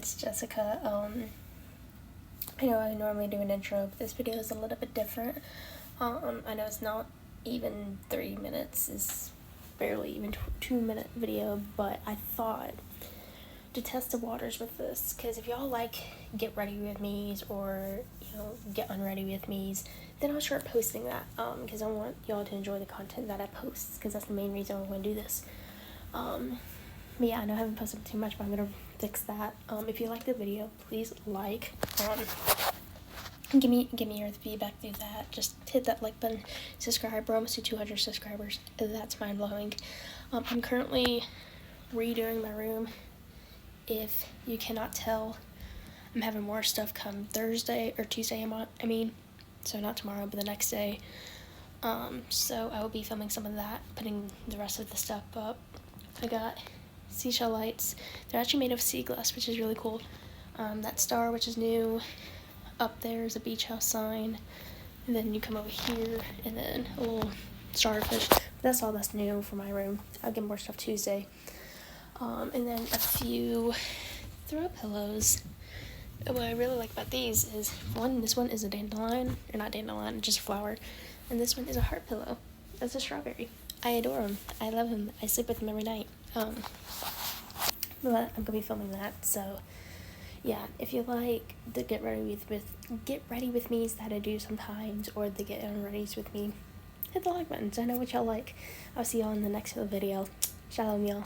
it's Jessica. I know I normally do an intro, but this video is a little bit different. I know it's not even 3 minutes, it's barely even 2-minute video, but I thought to test the waters with this, because if y'all like get ready with me's or get unready with me's, then I'll start posting that, because I want y'all to enjoy the content that I post, because that's the main reason I want to do this. But yeah, I know I haven't posted too much, but I'm gonna fix that. If you like the video, please like, give me your feedback through that. Just hit that like button, subscribe. We're almost to 200 subscribers. That's mind-blowing. I'm currently redoing my room. If you cannot tell, I'm having more stuff come Thursday or Tuesday, so not tomorrow, but the next day. So I will be filming some of that, putting the rest of the stuff up. I got seashell lights. They're actually made of sea glass, which is really cool. That star, which is new. Up there is a beach house sign. And then you come over here, and then a little starfish. But that's all that's new for my room. I'll get more stuff Tuesday. And then a few throw pillows. What I really like about these is, this one is a dandelion, or not dandelion, just a flower. And this one is a heart pillow. That's a strawberry. I adore him. I love him. I sleep with him every night. But I'm gonna be filming that, so yeah, if you like the get ready with me's that I do sometimes, or the get unreadies with me, hit the like buttons. I know what y'all like. I'll see y'all in the next video. Shalom, y'all.